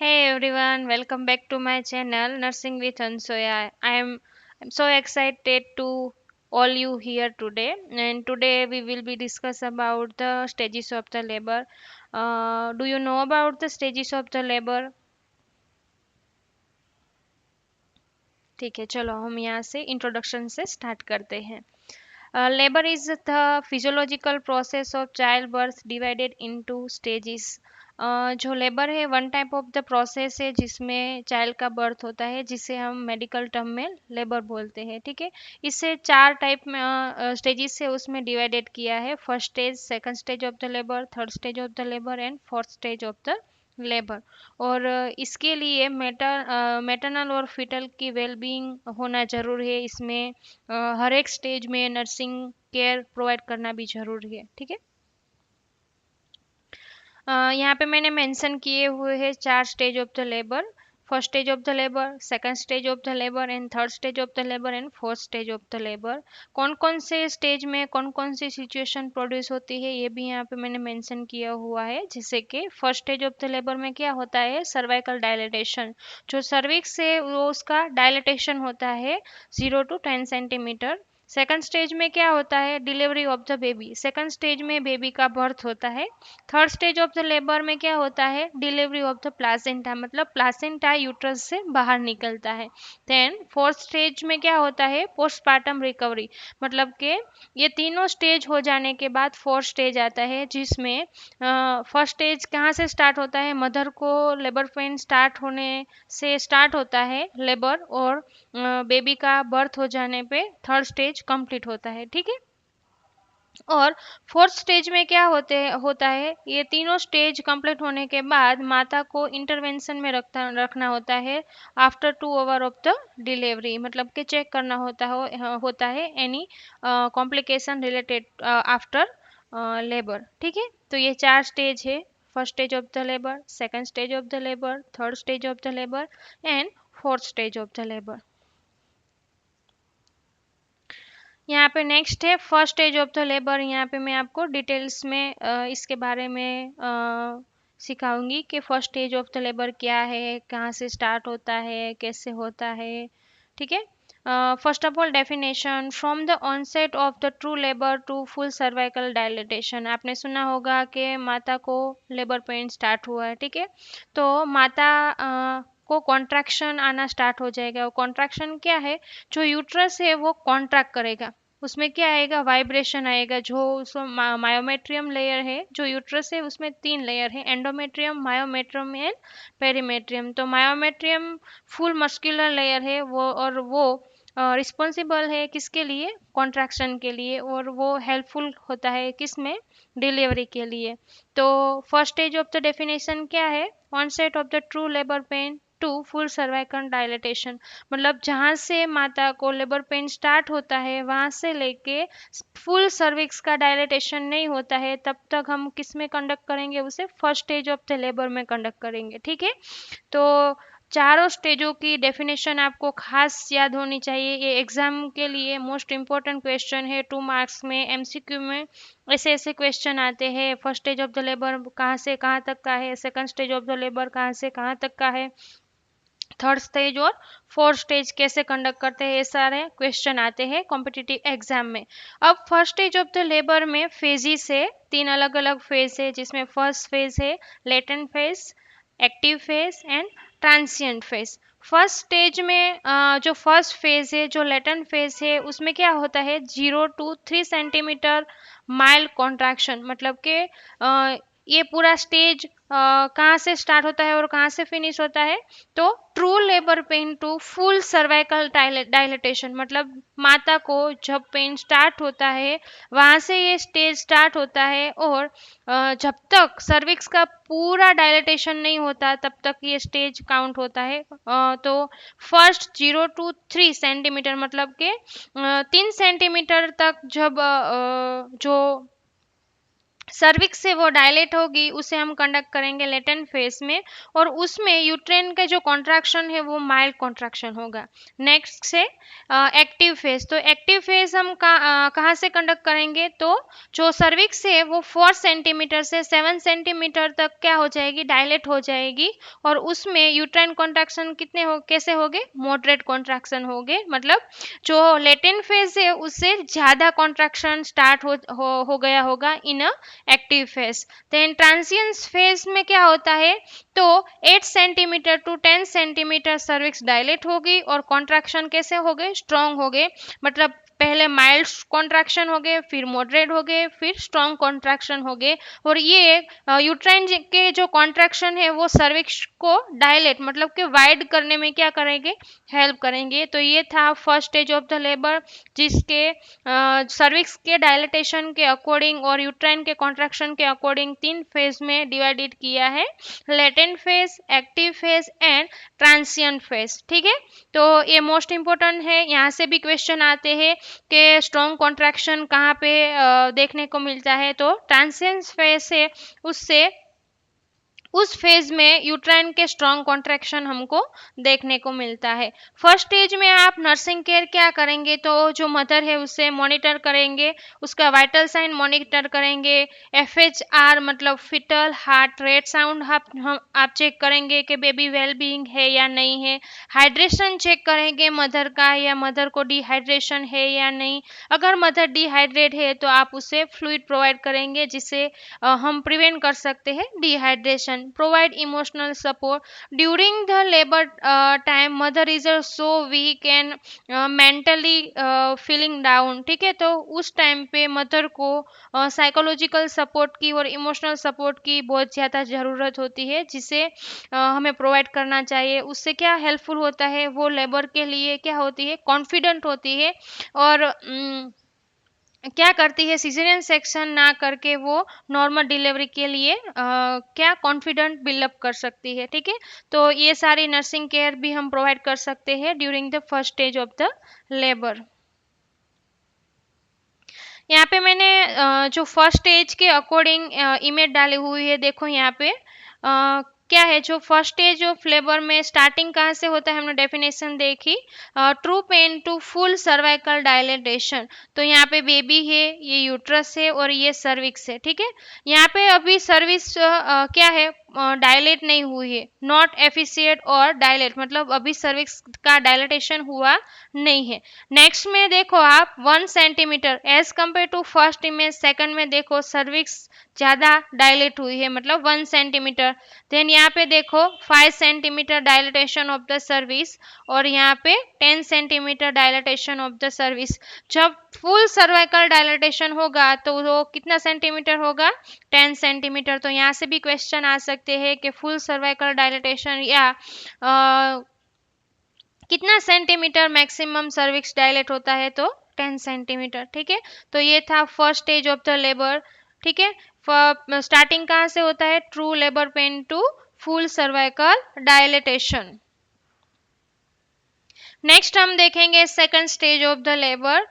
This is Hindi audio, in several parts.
Hey everyone, welcome back to my channel Nursing with Ansoya. I'm so excited to all you here today. And today we will be discuss about the stages of the labor. Do you know about the stages of the labor? ठीक है, चलो हम यहाँ से इंट्रोडक्शन से स्टार्ट करते हैं. Labor is the physiological process of childbirth divided into stages. जो लेबर है one type of the process है जिसमें चाइल्ड का बर्थ होता है, जिसे हम मेडिकल टर्म में लेबर बोलते हैं. ठीक है. इसे चार टाइप में स्टेजेस से उसमें डिवाइडेड किया है. First stage, second stage of the labour, third stage of the labour and fourth stage of the labour. और इसके लिए मैटरनल और फिटल की वेलबींग होना जरूरी है. इसमें हर एक स्टेज में नर्सिंग केयर प्रोवाइड करना भी जरूरी है. ठीक है. यहाँ पे मैंने मेंशन किए हुए हैं चार stage of the labour. First stage of the labour, second stage of the labour and third stage of the labour and fourth stage of the labour. कौन कौन से स्टेज में कौन कौन सी सिचुएशन प्रोड्यूस होती है ये भी यहाँ पे मैंने मेंशन किया हुआ है. जैसे कि first stage of the labour में क्या होता है, सर्वाइकल डायलिटेशन. जो सर्विक्स है वो उसका डायलिटेशन होता है 0 to 10 सेंटीमीटर. सेकंड स्टेज में क्या होता है, delivery of the baby. Second stage में बेबी का बर्थ होता है. Third stage of the labour में क्या होता है, डिलीवरी ऑफ द प्लासेंटा, मतलब प्लासेंटा यूट्रस से बाहर निकलता है. देन फोर्थ स्टेज में क्या होता है, पोस्टपार्टम रिकवरी. मतलब कि ये तीनों स्टेज हो जाने के बाद फोर्थ स्टेज आता है, जिसमें फर्स्ट स्टेज कहाँ से स्टार्ट होता है, मदर को लेबर पेन स्टार्ट होने से स्टार्ट होता है लेबर, और बेबी का बर्थ हो जाने पे थर्ड स्टेज कंप्लीट होता है. ठीक है. और फोर्थ स्टेज में क्या होता है, ये तीनों स्टेज कंप्लीट होने के बाद माता को इंटरवेंशन में रखना होता है after 2 hour of the delivery. मतलब कि चेक करना होता है any complication related after labour. ठीक है. तो ये चार स्टेज है. First stage of the labour, second stage of the labour, third stage of the labour and fourth stage of the labour. यहाँ पे नेक्स्ट है first stage of the labour. यहाँ पे मैं आपको डिटेल्स में इसके बारे में सिखाऊंगी कि first stage of the labour क्या है, कहाँ से स्टार्ट होता है, कैसे होता है. ठीक है. First of all definition, from the onset of the true labour to full cervical dilatation. आपने सुना होगा कि माता को लेबर पेन स्टार्ट हुआ है. ठीक है. तो माता को कॉन्ट्रैक्शन आना स्टार्ट हो जाएगा. कॉन्ट्रैक्शन क्या है, जो यूट्रस है वो कॉन्ट्रैक्ट करेगा. उसमें क्या आएगा, वाइब्रेशन आएगा. जो उसमें मायोमेट्रियम लेयर है, जो यूट्रस है उसमें तीन लेयर है, एंडोमेट्रियम, मायोमेट्रियम एंड पेरीमेट्रियम. तो मायोमेट्रियम फुल मस्कुलर लेयर है वो, और वो रिस्पॉन्सिबल है किसके लिए, कॉन्ट्रैक्शन के लिए, और वो हेल्पफुल होता है किसमें, डिलीवरी के लिए. तो first stage of the definition क्या है, onset of the true labour pain to full cervical dilatation. मतलब जहाँ से माता को लेबर पेन स्टार्ट होता है वहाँ से लेके फुल सर्विक्स का डायलिटेशन नहीं होता है, तब तक हम किस में कंडक्ट करेंगे, उसे first stage of the labour में कंडक्ट करेंगे. ठीक है. तो चारों स्टेजों की डेफिनेशन आपको खास याद होनी चाहिए. ये एग्जाम के लिए मोस्ट इम्पोर्टेंट क्वेश्चन है. 2 मार्क्स में एमसीक्यू में ऐसे ऐसे क्वेश्चन आते हैं. First stage of the labour कहाँ से कहाँ तक का है, second stage of the labour कहाँ से कहाँ तक का है, थर्ड स्टेज और फोर्थ स्टेज कैसे कंडक्ट करते हैं, ये सारे क्वेश्चन आते हैं कॉम्पिटिटिव एग्जाम में. अब first stage of the labour में फेजिस है, तीन अलग अलग फेज है, जिसमें फर्स्ट फेज है latent phase, active phase and transient phase. First stage में जो फर्स्ट फेज है, जो लेटेंट फेज है, उसमें क्या होता है, 0 to 3 सेंटीमीटर माइल्ड कॉन्ट्रैक्शन. मतलब कि ये पूरा स्टेज कहाँ से स्टार्ट होता है और कहाँ से फिनिश होता है, तो true labour pain to full cervical dilatation. मतलब माता को जब पेन स्टार्ट होता है वहाँ से ये स्टेज स्टार्ट होता है, और जब तक सर्विक्स का पूरा डायलिटेशन नहीं होता तब तक ये स्टेज काउंट होता है. तो फर्स्ट 0 to 3 सेंटीमीटर, मतलब के 3 सेंटीमीटर तक जब जो सर्विक्स से वो डायलेट होगी, उसे हम कंडक्ट करेंगे लेटेंट फेज में, और उसमें यूट्रेन का जो कॉन्ट्रैक्शन है वो माइल्ड कॉन्ट्रैक्शन होगा। नेक्स्ट से एक्टिव फेज, तो एक्टिव फेज हम कहाँ से कंडक्ट करेंगे, तो जो सर्विक्स है वो 4 सेंटीमीटर से 7 सेंटीमीटर तक क्या हो जाएगी, डायलेट हो जाएगी, और उसमें यूट्राइन कॉन्ट्रैक्शन कितने हो, कैसे होंगे, मॉडरेट कॉन्ट्रैक्शन होंगे, मतलब जो लेटेंट फेज है उससे ज़्यादा कॉन्ट्रैक्शन स्टार्ट हो गया होगा in a active phase. Then transient phase में क्या होता है, तो 8 centimetre to 10 centimetre cervix dilate होगी और कॉन्ट्रैक्शन कैसे हो गए, स्ट्रॉन्ग हो गए, मतलब पहले माइल्ड कॉन्ट्रैक्शन हो गए, फिर मॉडरेट हो गए, फिर स्ट्रॉन्ग कॉन्ट्रैक्शन हो गए, और ये यूट्राइन के जो कॉन्ट्रैक्शन है वो सर्विक्स को डायलेट मतलब कि वाइड करने में क्या करेंगे, हेल्प करेंगे। तो ये था first stage of the labour, जिसके सर्विक्स के डायलेटेशन के अकॉर्डिंग और यूट्राइन के कॉन्ट्रैक्शन के अकॉर्डिंग 3 फेज में डिवाइडेड किया है, latent phase, active phase and transient phase. ठीक है, तो ये मोस्ट इंपॉर्टेंट है, यहाँ से भी क्वेश्चन आते हैं कि स्ट्रॉन्ग कॉन्ट्रैक्शन कहाँ पे देखने को मिलता है, तो ट्रांसिएंट फेज से उससे उस फेज में यूट्राइन के स्ट्रॉन्ग कॉन्ट्रैक्शन हमको देखने को मिलता है। फर्स्ट स्टेज में आप नर्सिंग केयर क्या करेंगे, तो जो मदर है उसे मॉनिटर करेंगे, उसका वाइटल साइन मॉनिटर करेंगे, FHR मतलब फिटल हार्ट रेट साउंड आप चेक करेंगे कि बेबी वेल बीइंग है या नहीं है, हाइड्रेशन चेक करेंगे मदर का, या मदर को डिहाइड्रेशन है या नहीं, अगर मदर डिहाइड्रेट है तो आप उसे फ्लूइड प्रोवाइड करेंगे, जिससे हम प्रिवेंट कर सकते हैं dehydration. Provide emotional support during the labour time, mother is so weak and mentally feeling down. ठीक है, तो उस टाइम पे मदर को साइकोलॉजिकल सपोर्ट की और इमोशनल सपोर्ट की बहुत ज़्यादा ज़रूरत होती है, जिसे हमें प्रोवाइड करना चाहिए। उससे क्या हेल्पफुल होता है, वो लेबर के लिए क्या होती है, कॉन्फिडेंट होती है, और क्या करती है, सिजेरियन सेक्शन ना करके वो नॉर्मल डिलीवरी के लिए क्या कॉन्फिडेंट बिल्डअप कर सकती है। ठीक है, तो ये सारी नर्सिंग केयर भी हम प्रोवाइड कर सकते हैं during the first stage of the labour. यहाँ पे मैंने जो फर्स्ट स्टेज के अकॉर्डिंग इमेज डाली हुई है, देखो यहाँ पे क्या है, जो फर्स्ट स्टेज ऑफ लेबर में स्टार्टिंग कहाँ से होता है, हमने डेफिनेशन देखी, true pain to full cervical dilatation. तो यहाँ पे बेबी है, ये यूट्रस है और ये सर्विक्स है। ठीक है, यहाँ पे अभी सर्विस क्या है, डायलेट नहीं हुई है, नॉट एफिशिएट और डायलेट मतलब अभी सर्विक्स का डायलेटेशन हुआ नहीं है। नेक्स्ट में देखो आप 1 centimetre as compare to first image, second में देखो सर्विक्स ज़्यादा डायलेट हुई है मतलब 1 सेंटीमीटर। देन यहाँ पे देखो 5 centimetre dilatation of the service, और यहाँ पे 10 centimetre dilatation of the service. जब फुल सर्वाइकल डायलेटेशन होगा तो वो कितना सेंटीमीटर होगा, 10 सेंटीमीटर। तो यहाँ से भी क्वेश्चन आ सकते हैं कि फुल सर्वाइकल डायलेटेशन या कितना सेंटीमीटर मैक्सिमम सर्विक्स डायलेट होता है, तो 10 सेंटीमीटर। ठीक है, तो ये था first stage of the labour. ठीक है, स्टार्टिंग कहाँ से होता है, true labour pain to full cervical dilatation. Next हम देखेंगे second stage of the labour,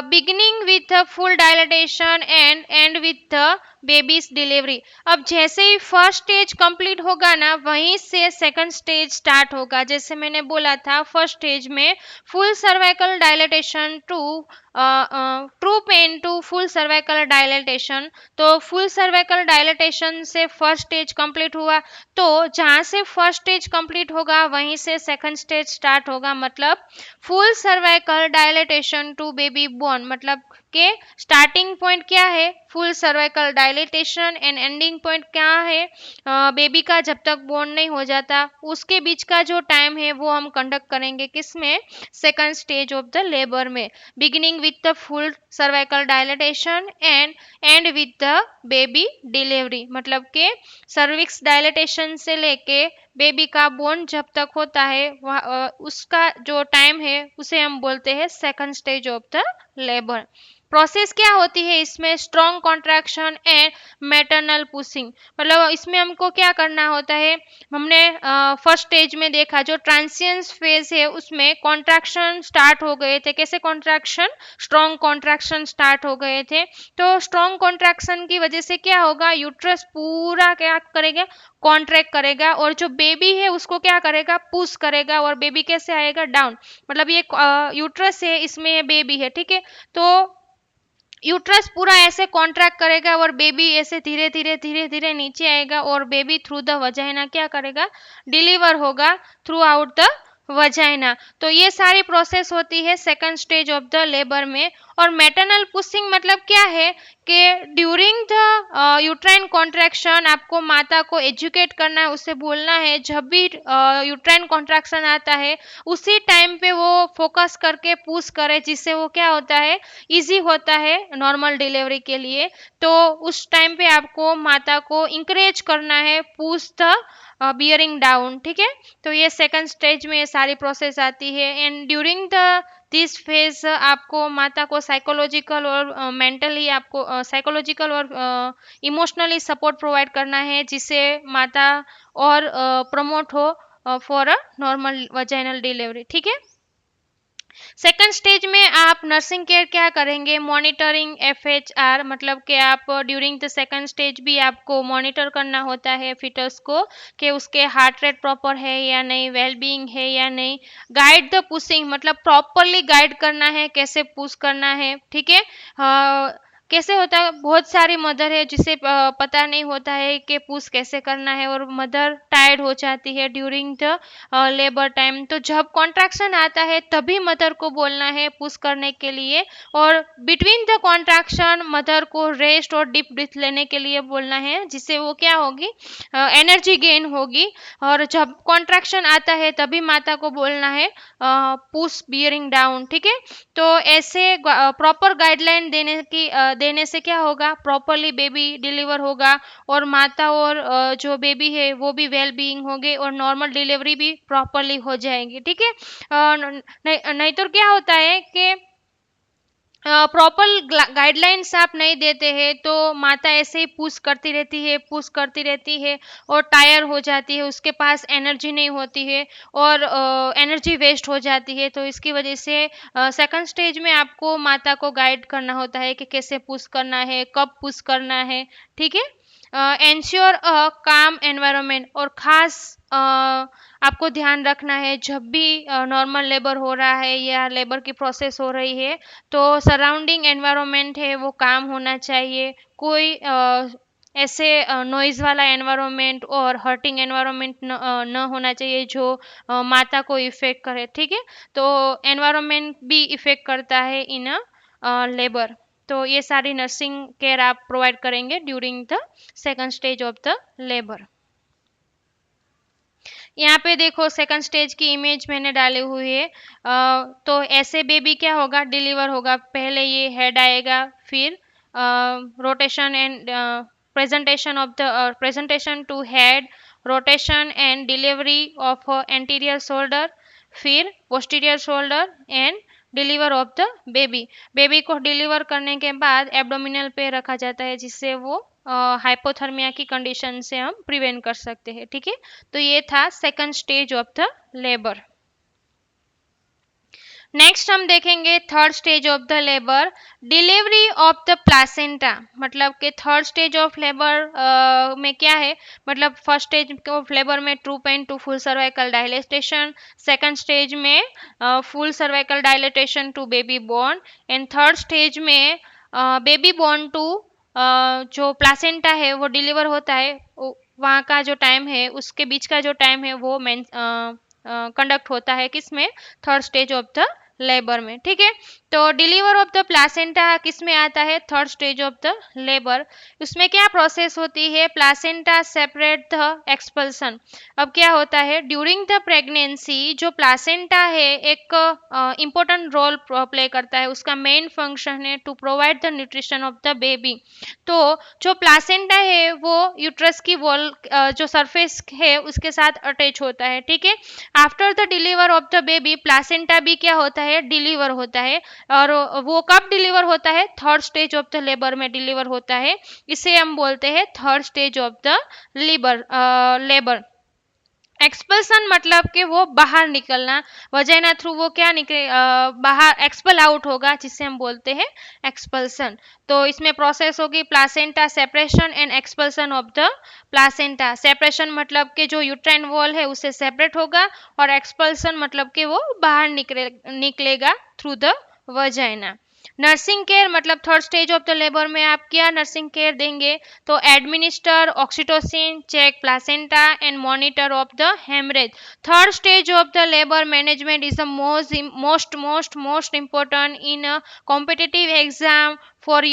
beginning with full dilatation and end with the baby's delivery. अब जैसे ही फर्स्ट स्टेज कंप्लीट होगा ना, वहीं से सेकंड स्टेज स्टार्ट होगा। जैसे मैंने बोला था फर्स्ट स्टेज में full cervical dilatation to true pain to full cervical dilatation, तो फुल सर्वाइकल डायलेटेशन से फर्स्ट स्टेज कंप्लीट हुआ, तो जहाँ से फर्स्ट स्टेज कंप्लीट होगा वहीं से सेकंड स्टेज स्टार्ट होगा, मतलब full cervical dilatation to baby born, मतलब के स्टार्टिंग पॉइंट क्या है, full cervical dilatation, and ending point क्या है, बेबी का जब तक बोर्न नहीं हो जाता उसके बीच का जो टाइम है वो हम कंडक्ट करेंगे किसमें, second stage of the labour में। Beginning with the full cervical dilatation and end with the baby delivery, मतलब के सर्विक्स डायलेटेशन से लेके बेबी का बोर्न जब तक होता है उसका जो टाइम है उसे हम बोलते हैं second stage of the labour. Process क्या होती है इसमें, strong contraction and maternal pushing. मतलब इसमें हमको क्या करना होता है, हमने फर्स्ट स्टेज में देखा जो ट्रांसिएंस फेज है उसमें कॉन्ट्रैक्शन स्टार्ट हो गए थे, कैसे कॉन्ट्रैक्शन, स्ट्रॉन्ग कॉन्ट्रैक्शन स्टार्ट हो गए थे। तो स्ट्रॉन्ग कॉन्ट्रैक्शन की वजह से क्या होगा, यूट्रस पूरा क्या करेगा, कॉन्ट्रैक्ट करेगा, और जो बेबी है उसको क्या करेगा, पुश करेगा, और बेबी कैसे आएगा, डाउन। मतलब ये यूट्रस है, इसमें बेबी है, ठीक है। तो यूट्रस पूरा ऐसे कॉन्ट्रैक्ट करेगा और बेबी ऐसे धीरे धीरे धीरे धीरे नीचे आएगा, और बेबी थ्रू द वजाइना क्या करेगा, डिलीवर होगा थ्रू आउट द वजाइना। तो ये सारी प्रोसेस होती है second stage of the labour में। और मैटरनल पुशिंग मतलब क्या है कि ड्यूरिंग द यूट्राइन कॉन्ट्रैक्शन आपको माता को एजुकेट करना है, उसे बोलना है जब भी यूट्राइन कॉन्ट्रैक्शन आता है उसी टाइम पे वो फोकस करके पुश करे, जिससे वो क्या होता है, इजी होता है नॉर्मल डिलीवरी के लिए। तो उस टाइम पे आपको माता को इंकरेज करना है, पुश द बियरिंग डाउन, ठीक है। तो ये सेकंड स्टेज में ये सारी प्रोसेस आती है। And during the this phase आपको माता को साइकोलॉजिकल और मेंटली आपको साइकोलॉजिकल और इमोशनली सपोर्ट प्रोवाइड करना है, जिससे माता और प्रमोट हो for a normal vaginal delivery, ठीक है। सेकंड स्टेज में आप नर्सिंग केयर क्या करेंगे, मॉनिटरिंग FHR, मतलब कि आप ड्यूरिंग द सेकंड स्टेज भी आपको मॉनिटर करना होता है फिटस को, कि उसके हार्ट रेट प्रॉपर है या नहीं, वेल बीइंग है या नहीं। गाइड द पुशिंग, मतलब प्रॉपरली गाइड करना है, कैसे पुश करना है, ठीक है। कैसे होता है, बहुत सारी मदर है जिसे पता नहीं होता है कि पुश कैसे करना है, और मदर टायर्ड हो जाती है ड्यूरिंग द लेबर टाइम। तो जब कॉन्ट्रैक्शन आता है तभी मदर को बोलना है पुश करने के लिए, और बिटवीन द कॉन्ट्रैक्शन मदर को रेस्ट और डीप ब्रीथ लेने के लिए बोलना है, जिससे वो क्या होगी, एनर्जी गेन होगी। और जब कॉन्ट्रैक्शन आता है तभी माता को बोलना है पुश बियरिंग डाउन, ठीक है। तो ऐसे प्रॉपर गाइडलाइन देने से क्या होगा, प्रॉपरली बेबी डिलीवर होगा, और माता और जो बेबी है वो भी वेल बीइंग होंगे, और नॉर्मल डिलीवरी भी प्रॉपरली हो जाएगी, ठीक है। नहीं तो क्या होता है कि प्रॉपर गाइडलाइंस आप नहीं देते हैं तो माता ऐसे ही पुश करती रहती है, पुश करती रहती है, और टायर हो जाती है, उसके पास एनर्जी नहीं होती है, और एनर्जी वेस्ट हो जाती है। तो इसकी वजह से सेकंड स्टेज में आपको माता को गाइड करना होता है कि कैसे पुश करना है, कब पुश करना है, ठीक है। एंश्योर अ काम एनवायरनमेंट, और खास आपको ध्यान रखना है जब भी नॉर्मल लेबर हो रहा है या लेबर की प्रोसेस हो रही है, तो सराउंडिंग एनवायरनमेंट है वो काम होना चाहिए। कोई ऐसे नॉइज़ वाला एनवायरनमेंट और हर्टिंग एनवायरनमेंट न होना चाहिए जो माता को इफ़ेक्ट करे, ठीक है। तो एनवायरनमेंट भी इफ़ेक्ट करता है इन अ लेबर। तो ये सारी नर्सिंग केयर आप प्रोवाइड करेंगे during the second stage of the labour. यहाँ पे देखो सेकंड स्टेज की इमेज मैंने डाली हुई है। तो ऐसे बेबी क्या होगा, डिलीवर होगा। पहले ये हेड आएगा, फिर rotation and presentation to head, rotation and delivery of anterior shoulder, फिर posterior shoulder and deliver of the baby. Baby को डिलीवर करने के बाद एब्डोमिनल पे रखा जाता है, जिससे वो हाइपोथर्मिया की कंडीशन से हम प्रिवेंट कर सकते हैं, ठीक है। तो ये था second stage of the labour. Next हम देखेंगे third stage of the labour, delivery of the placenta. मतलब कि थर्ड स्टेज ऑफ लेबर में क्या है, मतलब फर्स्ट स्टेज ऑफ लेबर में true pain to full cervical dilatation, second stage में full cervical dilatation to baby born, and third stage में बेबी बॉर्न टू जो प्लासेंटा है वो डिलीवर होता है, वहाँ का जो टाइम है उसके बीच का जो टाइम है वो कंडक्ट होता है किसमें, third stage of the labour में, ठीक है। तो डिलीवर ऑफ द प्लासेंटा किस में आता है, third stage of the labour. उसमें क्या प्रोसेस होती है, प्लासेंटा सेपरेट द एक्सपल्सन। अब क्या होता है, ड्यूरिंग द प्रेगनेंसी जो प्लासेंटा है एक इम्पोर्टेंट रोल प्ले करता है, उसका मेन फंक्शन है to provide the nutrition of the baby. तो जो प्लासेंटा है वो यूट्रस की वॉल जो सरफेस है उसके साथ अटैच होता है, ठीक है। After the deliver of the baby placenta भी क्या होता है, डिलीवर होता है। और वो कब डिलीवर होता है? Third stage of the labour में डिलीवर होता है। इसे हम बोलते हैं third stage of the labour. Expulsion मतलब कि वो बाहर निकलना, वजाइना थ्रू वो क्या निकले, बाहर एक्सपल आउट होगा, जिसे हम बोलते हैं एक्सपल्सन। तो इसमें प्रोसेस होगी placenta separation and expulsion of the placenta. Separation मतलब कि जो यूट्राइन वॉल है उससे सेपरेट होगा, और एक्सपल्सन मतलब कि वो बाहर निकलेगा through the vagina. Nursing care मतलब third stage of the labour में आप क्या नर्सिंग केयर देंगे? तो administer oxytocin, check placenta and monitor of the haemorrhage. Third stage of the labour management is the most important in a competitive exam for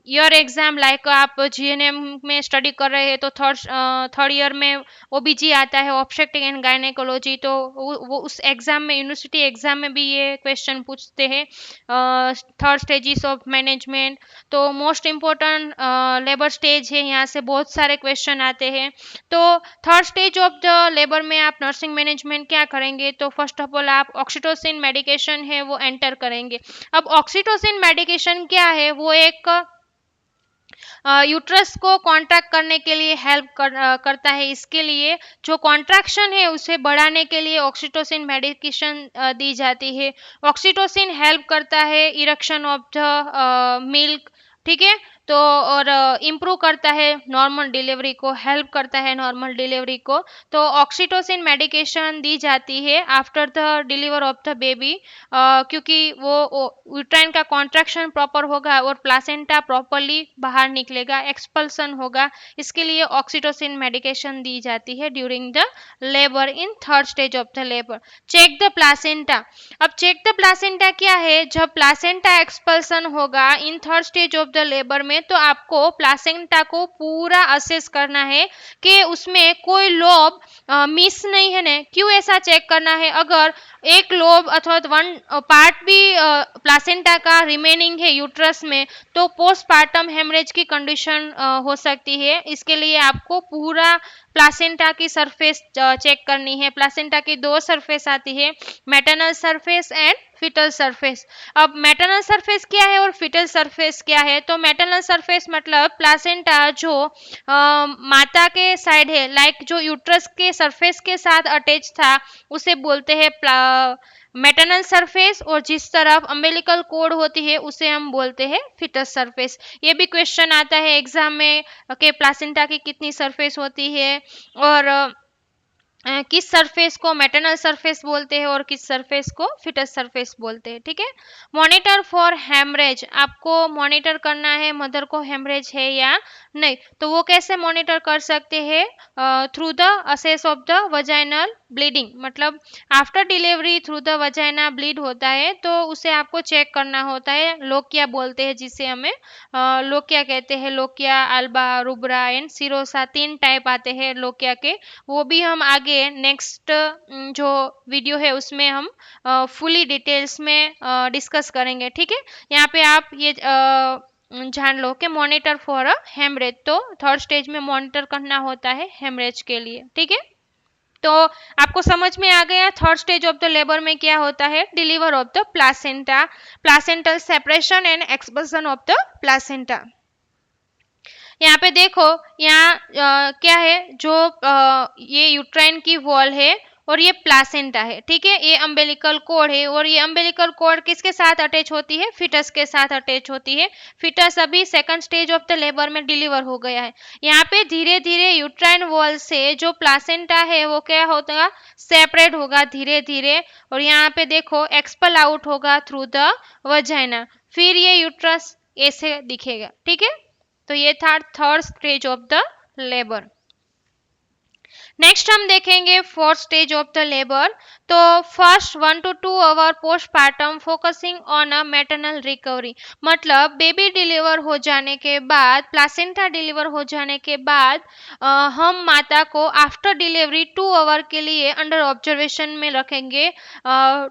your exam. Like आप जीएनएम में स्टडी कर रहे हैं तो थर्ड ईयर में ओबीजी आता है, ऑब्स्टेट्रिक एंड गायनेकोलॉजी। तो वो उस एग्जाम में, यूनिवर्सिटी एग्जाम में भी ये क्वेश्चन पूछते हैं, थर्ड स्टेजेस ऑफ मैनेजमेंट। तो मोस्ट इम्पोर्टेंट लेबर स्टेज है, यहाँ से बहुत सारे क्वेश्चन आते हैं। तो third stage of the labour में आप नर्सिंग मैनेजमेंट क्या करेंगे? तो फर्स्ट ऑफ ऑल आप ऑक्सीटोसिन मेडिकेशन है वो एंटर करेंगे। अब ऑक्सीटोसिन मेडिकेशन क्या है? वो एक यूट्रस को कॉन्ट्रैक्ट करने के लिए हेल्प करता है। इसके लिए जो कॉन्ट्रैक्शन है उसे बढ़ाने के लिए ऑक्सीटोसिन मेडिकेशन दी जाती है। ऑक्सीटोसिन हेल्प करता है इरेक्शन ऑफ द मिल्क, ठीक है। तो और इम्प्रूव करता है नॉर्मल डिलीवरी को, हेल्प करता है नॉर्मल डिलीवरी को। तो ऑक्सीटोसिन मेडिकेशन दी जाती है after the deliver of the baby, क्योंकि वो यूट्राइन का कॉन्ट्रैक्शन प्रॉपर होगा और प्लासेंटा प्रॉपरली बाहर निकलेगा, एक्सपल्सन होगा। इसके लिए ऑक्सीटोसिन मेडिकेशन दी जाती है during the labour in third stage of the labour. Check the placenta. अब चेक द प्लासेंटा क्या है? जब प्लासेंटा एक्सपल्सन होगा in third stage of the labour में, तो आपको प्लासेंटा को पूरा असेस करना है कि उसमें कोई लोब मिस नहीं है ना। क्यों ऐसा चेक करना है? अगर एक लोब अथवा वन पार्ट भी प्लासेंटा का रिमेनिंग है यूट्रस में, तो पोस्टपार्टम हेमरेज की कंडीशन हो सकती है। इसके लिए आपको पूरा प्लासेंटा की सरफेस चेक करनी है। प्लासेंटा की दो सरफेस आती है, maternal surface and foetal surface. अब मैटरनल सरफेस क्या है और फिटल सरफेस क्या है? तो मैटरनल सरफेस मतलब प्लासेंटा जो माता के साइड है, लाइक जो यूट्रस के सरफेस के साथ अटैच था, उसे बोलते हैं मैटरनल सरफेस, और जिस तरफ अम्बिलिकल कोड होती है उसे हम बोलते हैं फिटस सरफेस। ये भी क्वेश्चन आता है एग्जाम में कि प्लासेंटा की कितनी सरफेस होती है, और किस सरफेस को मैटरनल सरफेस बोलते हैं और किस सरफेस को फिटस सरफेस बोलते हैं, ठीक है। मॉनिटर फॉर हेमरेज, आपको मॉनिटर करना है मदर को हेमरेज है या नहीं। तो वो कैसे मॉनिटर कर सकते हैं? Through the assess of the vaginal bleeding. मतलब after delivery through the vagina bleed होता है, तो उसे आपको चेक करना होता है। लोकिया बोलते हैं जिसे हमें, लोकिया कहते हैं। Lochia, alba, rubra and serosa, 3 type आते हैं लोकिया के। वो भी हम आगे नेक्स्ट जो वीडियो है उसमें हम फुली डिटेल्स में डिस्कस करेंगे, ठीक है। यहाँ पे आप ये जान लो कि मॉनिटर फॉर अ हेमरेज, तो थर्ड स्टेज में मॉनिटर करना होता है हेमरेज के लिए, ठीक है। तो आपको समझ में आ गया third stage of the labour में क्या होता है? Deliver of the placenta, placental separation and expulsion of the placenta. यहाँ पे देखो, यहाँ क्या है, जो ये यूट्राइन की वॉल है और ये प्लासेंटा है, ठीक है। ये अम्बिलिकल कोड है, और ये अम्बिलिकल कोड किसके साथ अटैच होती है? फिटस के साथ अटैच होती है। फिटस अभी second stage of the labour में डिलीवर हो गया है। यहाँ पे धीरे धीरे यूट्राइन वॉल से जो प्लासेंटा है वो क्या होगा? सेपरेट होगा धीरे धीरे, और यहाँ पे देखो एक्सपल आउट होगा थ्रू द वजाइना। फिर ये यूट्रस ऐसे दिखेगा, ठीक है। तो ये था third stage of the labour. Next हम देखेंगे fourth stage of the labour. तो first 1 to 2 hour postpartum focusing on a maternal recovery. मतलब बेबी डिलीवर हो जाने के बाद, प्लासेंटा डिलीवर हो जाने के बाद हम माता को आफ्टर डिलीवरी 2 आवर के लिए अंडर ऑब्जर्वेशन में रखेंगे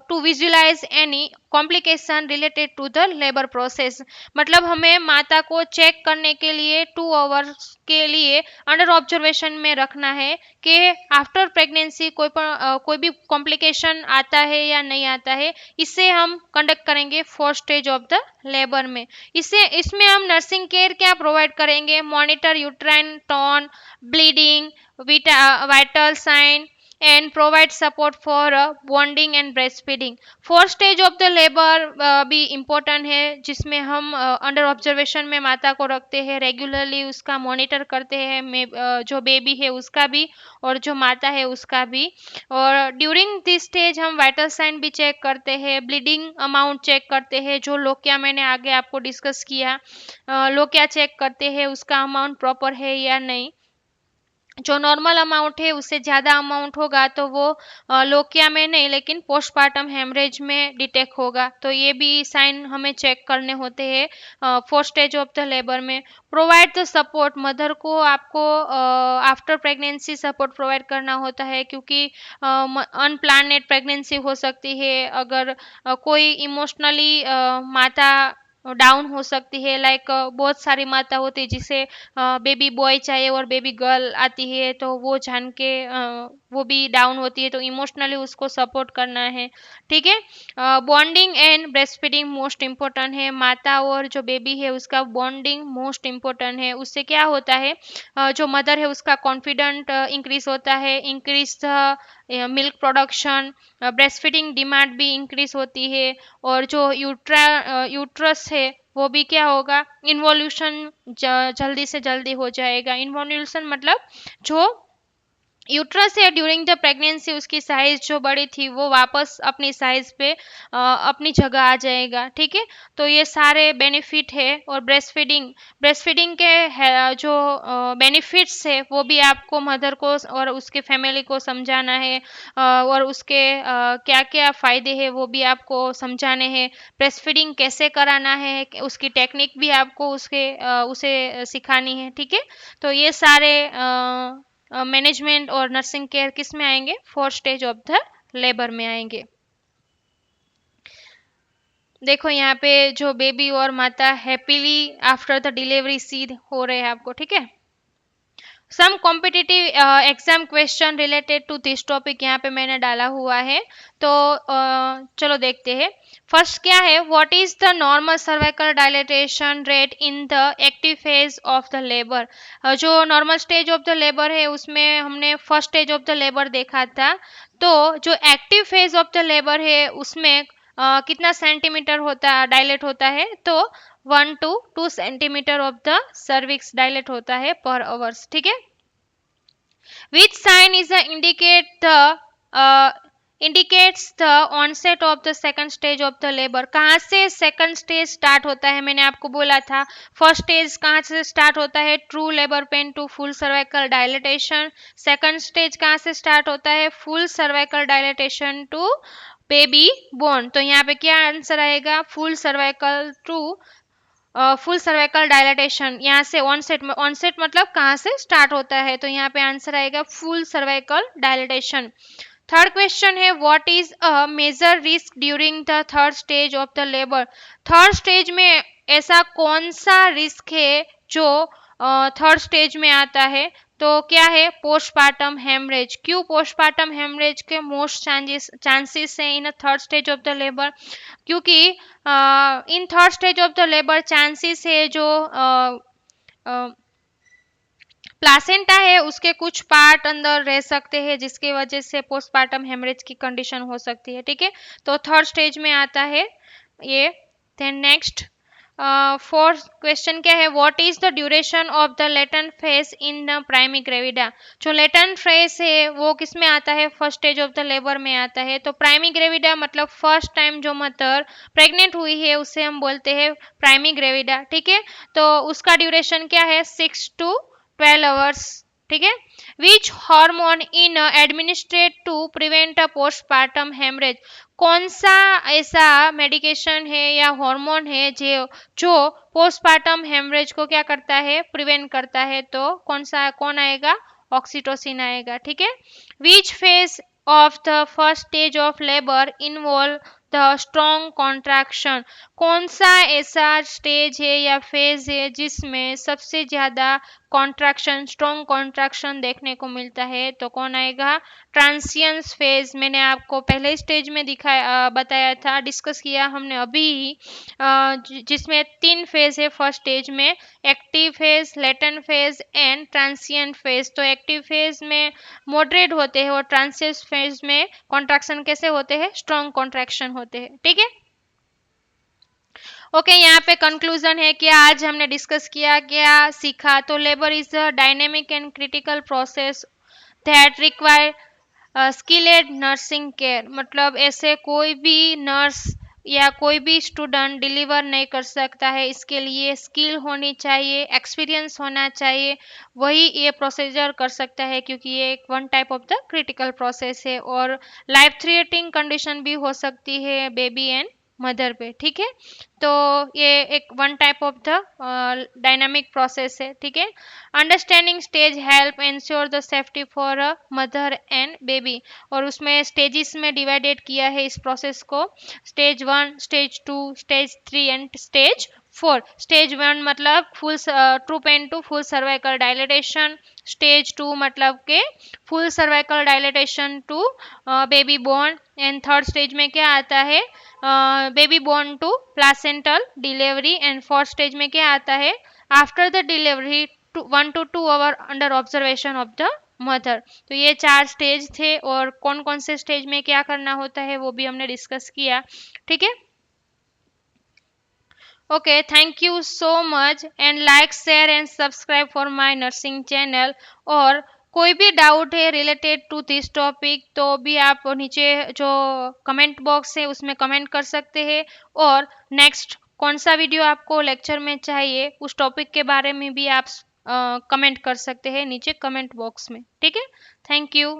to visualise any complication related to the labour process. मतलब हमें माता को चेक करने के लिए 2 आवर्स के लिए अंडर ऑब्जर्वेशन में रखना है कि आफ्टर प्रेगनेंसी कोई भी कॉम्प्लिकेशन आता है या नहीं आता है, इसे हम कंडक्ट करेंगे first stage of the labour में। इसमें हम नर्सिंग केयर क्या प्रोवाइड करेंगे, monitor uterine tone, bleeding, vital sign and provide support for bonding and breastfeeding। Fourth stage of the labour भी इम्पोर्टेंट है, जिसमें हम अंडर ऑब्जर्वेशन में माता को रखते हैं, रेगुलरली उसका मॉनिटर करते हैं, जो बेबी है उसका भी और जो माता है उसका भी। और ड्यूरिंग दिस स्टेज हम वाइटल साइन भी चेक करते हैं, ब्लीडिंग अमाउंट चेक करते हैं, जो लोकिया मैंने आगे आपको डिस्कस किया, लोकिया चेक करते हैं उसका अमाउंट प्रॉपर है या नहीं। जो नॉर्मल अमाउंट है उससे ज़्यादा अमाउंट होगा तो वो लोकिया में नहीं लेकिन पोस्टपार्टम हेमरेज में डिटेक्ट होगा, तो ये भी साइन हमें चेक करने होते हैं fourth stage of the labour में। प्रोवाइड द सपोर्ट, मदर को आपको आफ्टर प्रेगनेंसी सपोर्ट प्रोवाइड करना होता है, क्योंकि अनप्लानेड प्रेगनेंसी हो सकती है, अगर कोई इमोशनली माता डाउन हो सकती है, लाइक बहुत सारी माता होती है जिसे बेबी बॉय चाहिए और बेबी गर्ल आती है, तो वो जान के वो भी डाउन होती है, तो इमोशनली उसको सपोर्ट करना है, ठीक है। Bonding and breast feeding most important है, माता और जो बेबी है उसका बॉन्डिंग मोस्ट इम्पोर्टेंट है। उससे क्या होता है, जो मदर है उसका कॉन्फिडेंट इंक्रीज होता है, increase milk production, breast feeding demand भी इंक्रीज होती है, और जो यूट्रस है वो भी क्या होगा, इन्वोल्यूशन जल्दी से जल्दी हो जाएगा। इन्वोल्यूशन मतलब जो यूट्रस है ड्यूरिंग द प्रेगनेंसी उसकी साइज जो बड़ी थी वो वापस अपनी साइज पे अपनी जगह आ जाएगा, ठीक है। तो ये सारे बेनिफिट है, और ब्रेस्ट फीडिंग के जो बेनिफिट्स है वो भी आपको मदर को और उसके फैमिली को समझाना है, और उसके क्या क्या फ़ायदे हैं वो भी आपको समझाने हैं। ब्रेस्ट फीडिंग कैसे कराना है उसकी टेक्निक भी आपको उसे सिखानी है, ठीक है। तो ये सारे मैनेजमेंट और नर्सिंग केयर किस में आएंगे, fourth stage of the labour में आएंगे। देखो यहाँ पे जो बेबी और माता happily after the delivery seed हो रहे हैं आपको, ठीक है। Some competitive exam question related to this topic यहाँ पे मैंने डाला हुआ है, तो चलो देखते हैं। फर्स्ट क्या है, what is the normal cervical dilatation rate in the active phase of the labour. जो normal stage of the labour है उसमें हमने first stage of the labour देखा था, तो जो active phase of the labour है उसमें कितना सेंटीमीटर डायलेट होता है, तो 1 to 2 centimetre of the cervix dilate होता है पर आवर्स, ठीक है। Which sign is indicates the onset of the second stage of the labour. कहाँ से सेकंड स्टेज स्टार्ट होता है, मैंने आपको बोला था फर्स्ट स्टेज कहाँ से स्टार्ट होता है, true labour pain to full cervical dilatation. Second stage कहाँ से स्टार्ट होता है, full cervical dilatation to baby born. तो यहाँ पे क्या आंसर आएगा, full cervical to full cervical dilatation. यहाँ से ऑनसेट मतलब कहाँ से स्टार्ट होता है, तो यहाँ पे आंसर आएगा full cervical dilatation. Third question है, what is a major risk during the third stage of the labour. Third stage में ऐसा कौन सा रिस्क है जो थर्ड स्टेज में आता है, तो क्या है, पोस्टपार्टम हेमरेज। क्यों पोस्टपार्टम हेमरेज के मोस्ट चांसेस है in third stage of the labour, क्योंकि in third stage of the labour chances है जो प्लासेंटा है उसके कुछ पार्ट अंदर रह सकते हैं, जिसकी वजह से पोस्टपार्टम हेमरेज की कंडीशन हो सकती है, ठीक है। तो थर्ड स्टेज में आता है ये। देन नेक्स्ट फोर्थ क्वेश्चन क्या है, what is the duration of the latent phase in the primi gravida. जो लेटेंट फेज है वो किस में आता है, first stage of the labour में आता है। तो प्राइमी ग्रेविडा मतलब फर्स्ट टाइम जो मदर प्रेग्नेंट हुई है उसे हम बोलते हैं प्राइमी ग्रेविडा, ठीक है। तो उसका ड्यूरेशन क्या है, 6 to 12 आवर्स, ठीक है। Which hormone in administrate to prevent a postpartum haemorrhage. कौन सा ऐसा मेडिकेशन है या हार्मोन है जो पोस्टपार्टम हेमरेज को क्या करता है, प्रिवेंट करता है, तो कौन आएगा, ऑक्सीटोसिन आएगा, ठीक है। Which phase of the first stage of labor involve the strong contraction. कौन सा ऐसा स्टेज है या फेज है जिसमें सबसे ज्यादा कॉन्ट्रैक्शन, स्ट्रॉन्ग कॉन्ट्रैक्शन देखने को मिलता है? तो कौन आएगा? Trances phase. मैंने आपको पहले स्टेज में दिखाया, बताया था, डिस्कस किया हमने अभी ही, जिसमें 3 फेज है फर्स्ट स्टेज में, active phase, latent phase and transient phase. तो एक्टिव फेज में मॉडरेट होते हैं और ट्रांसिएंट फेज में कॉन्ट्रैक्शन कैसे होते हैं? स्ट्रॉन्ग कॉन्ट्रैक्शन होते हैं। ठीक है, ओके यहाँ पे कंक्लूजन है कि आज हमने डिस्कस किया, क्या सीखा? तो labour is a dynamic and critical process that require skilled nursing care. मतलब ऐसे कोई भी नर्स या कोई भी स्टूडेंट डिलीवर नहीं कर सकता है, इसके लिए स्किल होनी चाहिए, एक्सपीरियंस होना चाहिए, वही ये प्रोसीजर कर सकता है, क्योंकि ये एक one type of the critical process है और लाइफ थ्रेटनिंग कंडीशन भी हो सकती है बेबी एंड मदर पे। ठीक है, तो ये एक one type of the dynamic process है। ठीक है, understanding stage help ensure the safety for a mother and baby. और उसमें स्टेजेस में डिवाइडेड किया है इस प्रोसेस को, stage 1, stage 2, stage 3 and stage 4। Stage 1 मतलब full true pain to full cervical dilatation, stage 2 मतलब के full cervical dilatation to baby born, and third stage में क्या आता है? Baby born to placental delivery, and fourth stage में क्या आता है? After the delivery 1 to 2 hour under observation of the mother. तो ये 4 स्टेज थे और कौन कौन से स्टेज में क्या करना होता है वो भी हमने डिस्कस किया। ठीक है, okay, thank you so much and like share and subscribe for my nursing channel. और कोई भी डाउट है रिलेटेड टू दिस टॉपिक तो भी आप नीचे जो कमेंट बॉक्स है उसमें कमेंट कर सकते हैं, और नेक्स्ट कौन सा वीडियो आपको लेक्चर में चाहिए उस टॉपिक के बारे में भी आप कमेंट कर सकते हैं नीचे कमेंट बॉक्स में। ठीक है, थैंक यू।